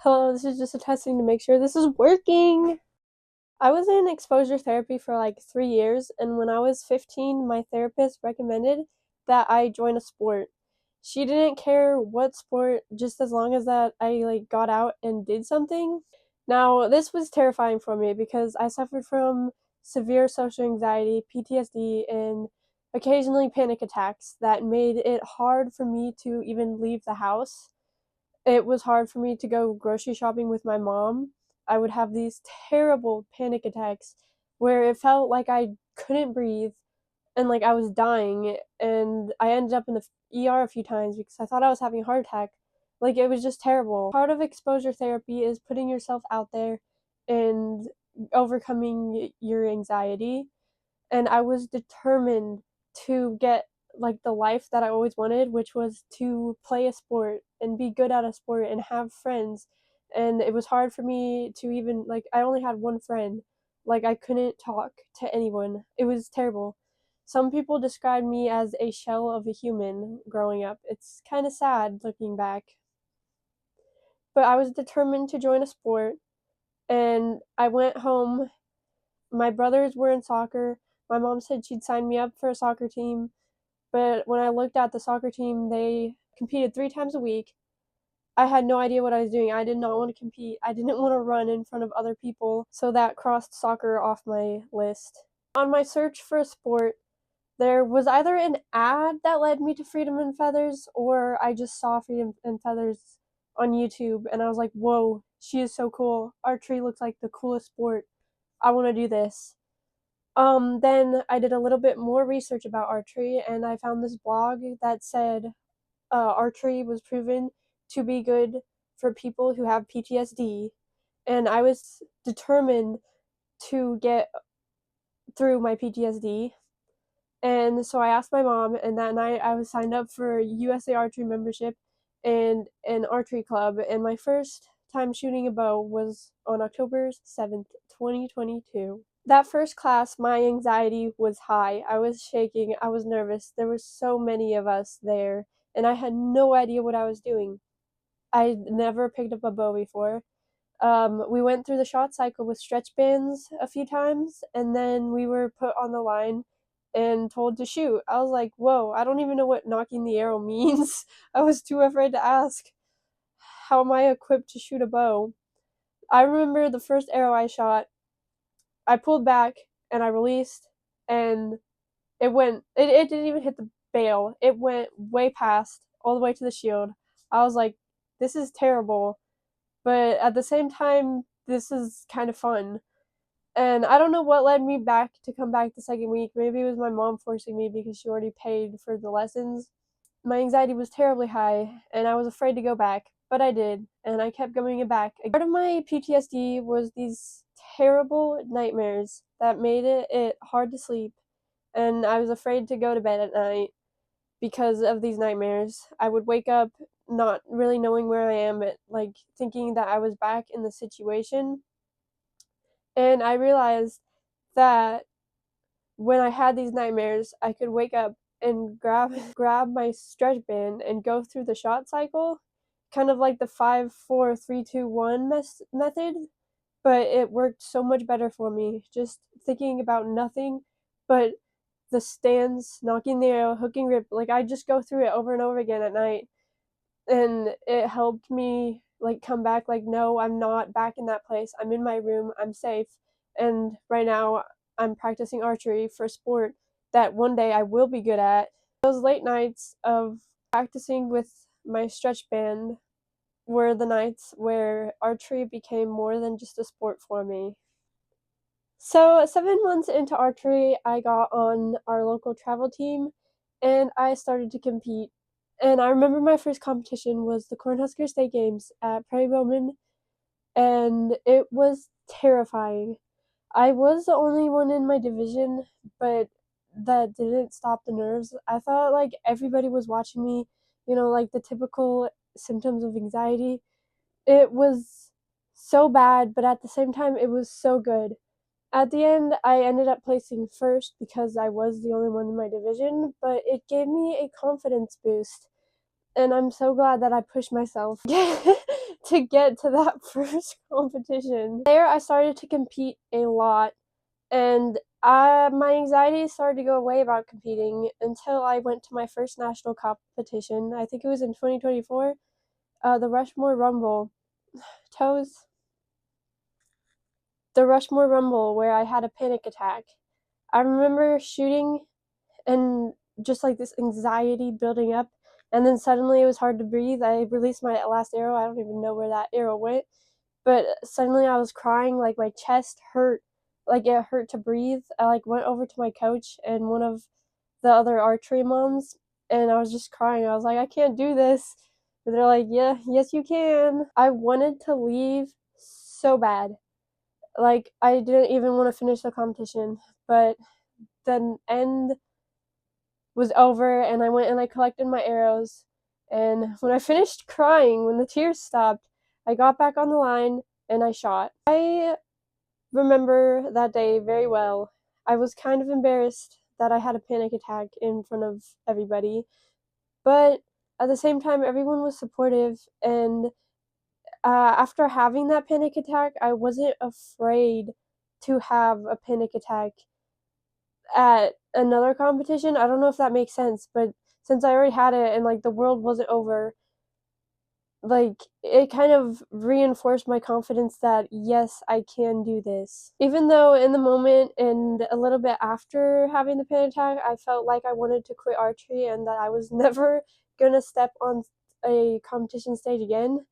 Hello, this is just a testing to make sure this is working. I was in exposure therapy for like 3 years, and when I was 15, my therapist recommended that I join a sport. She didn't care what sport, just as long as that I got out and did something. Now, this was terrifying for me because I suffered from severe social anxiety, PTSD, and occasionally panic attacks that made it hard for me to even leave the house. It was hard for me to go grocery shopping with my mom. I would have these terrible panic attacks where it felt like I couldn't breathe and like I was dying, and I ended up in the ER a few times because I thought I was having a heart attack. Like, it was just terrible. Part of exposure therapy is putting yourself out there and overcoming your anxiety, and I was determined to get the life that I always wanted, which was to play a sport and be good at a sport and have friends. And it was hard for me to even I only had one friend. Like, I couldn't talk to anyone. It was terrible. Some people describe me as a shell of a human growing up. It's kind of sad looking back. But I was determined to join a sport, and I went home. My brothers were in soccer. My mom said she'd sign me up for a soccer team, but when I looked at the soccer team, they competed 3 times a week. I had no idea what I was doing. I did not want to compete. I didn't want to run in front of other people, so that crossed soccer off my list. On my search for a sport, there was either an ad that led me to Freedom and Feathers, or I just saw Freedom and Feathers on YouTube, and I was like, whoa, she is so cool. Archery looks like the coolest sport. I want to do this. Then I did a little bit more research about archery, and I found this blog that said archery was proven to be good for people who have PTSD, and I was determined to get through my PTSD. And so I asked my mom, and that night I was signed up for USA Archery membership and an archery club. And my first time shooting a bow was on October 7th, 2022. That first class, my anxiety was high. I was shaking. I was nervous. There were so many of us there, and I had no idea what I was doing. I never picked up a bow before. We went through the shot cycle with stretch bands a few times, and then we were put on the line and told to shoot. I was like, whoa, I don't even know what knocking the arrow means. I was too afraid to ask. How am I equipped to shoot a bow? I remember the first arrow I shot, I pulled back and I released, and it didn't even hit the bail. It went way past, all the way to the shield. I was like, this is terrible, but at the same time, this is kind of fun. And I don't know what led me back to come back the second week. Maybe it was my mom forcing me because she already paid for the lessons. My anxiety was terribly high, and I was afraid to go back, but I did, and I kept going back. Part of my PTSD was these terrible nightmares that made it hard to sleep, and I was afraid to go to bed at night because of these nightmares. I would wake up not really knowing where I am, but thinking that I was back in the situation. And I realized that when I had these nightmares, I could wake up and grab my stretch band and go through the shot cycle, kind of like the 5, 4, 3, 2, 1 method, but it worked so much better for me. Just thinking about nothing but the stands, knocking the arrow, hooking rip. Like, I just go through it over and over again at night, and it helped me come back. Like, no, I'm not back in that place. I'm in my room. I'm safe. And right now I'm practicing archery for a sport that one day I will be good at. Those late nights of practicing with my stretch band were the nights where archery became more than just a sport for me. So, 7 months into archery, I got on our local travel team and I started to compete. And I remember my first competition was the Cornhusker State Games at Prairie Bowman, and it was terrifying. I was the only one in my division, but that didn't stop the nerves. I thought everybody was watching me, like the typical symptoms of anxiety. It was so bad, but at the same time, it was so good. At the end, I ended up placing first because I was the only one in my division, but it gave me a confidence boost. And I'm so glad that I pushed myself to get to that first competition. There, I started to compete a lot, and my anxiety started to go away about competing until I went to my first national competition. I think it was in 2024, the Rushmore Rumble. Toes. The Rushmore Rumble, where I had a panic attack. I remember shooting and just like this anxiety building up, and then suddenly it was hard to breathe. I released my last arrow. I don't even know where that arrow went, but suddenly I was crying, like my chest hurt, like it hurt to breathe. I like went over to my coach and one of the other archery moms, and I was just crying. I was like, I can't do this. And they're like, yeah, yes you can. I wanted to leave so bad. Like I didn't even want to finish the competition, but the end was over and I went and I collected my arrows. And when I finished crying, when the tears stopped, I got back on the line and I shot. I remember that day very well. I was kind of embarrassed that I had a panic attack in front of everybody, but at the same time, everyone was supportive. And after having that panic attack, I wasn't afraid to have a panic attack at another competition. I don't know if that makes sense, but since I already had it and like the world wasn't over, like it kind of reinforced my confidence that yes, I can do this. Even though in the moment and a little bit after having the panic attack, I felt like I wanted to quit archery and that I was never gonna step on a competition stage again.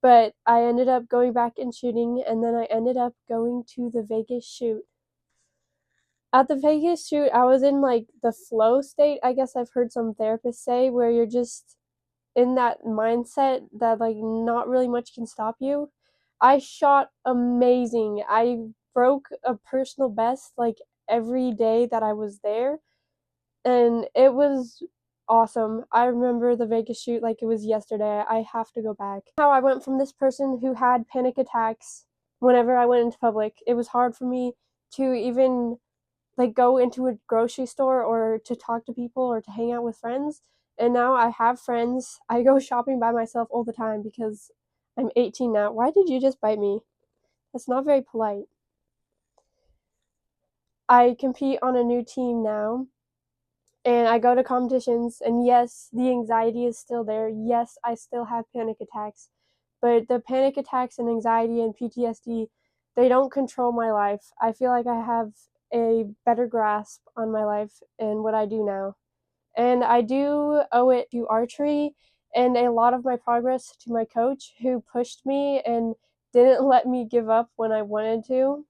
But I ended up going back and shooting, and then I ended up going to the Vegas shoot. At the Vegas shoot, I was in like the flow state, I guess I've heard some therapists say, where you're just in that mindset that like not really much can stop you. I shot amazing. I broke a personal best like every day that I was there, and it was awesome. I remember the Vegas shoot like it was yesterday. I have to go back. How I went from this person who had panic attacks whenever I went into public. It was hard for me to even like go into a grocery store or to talk to people or to hang out with friends. And now I have friends. I go shopping by myself all the time because I'm 18 now. Why did you just bite me? That's not very polite. I compete on a new team now and I go to competitions, and yes, the anxiety is still there. Yes, I still have panic attacks, but the panic attacks and anxiety and PTSD, they don't control my life. I feel like I have a better grasp on my life and what I do now. And I do owe it to archery and a lot of my progress to my coach who pushed me and didn't let me give up when I wanted to.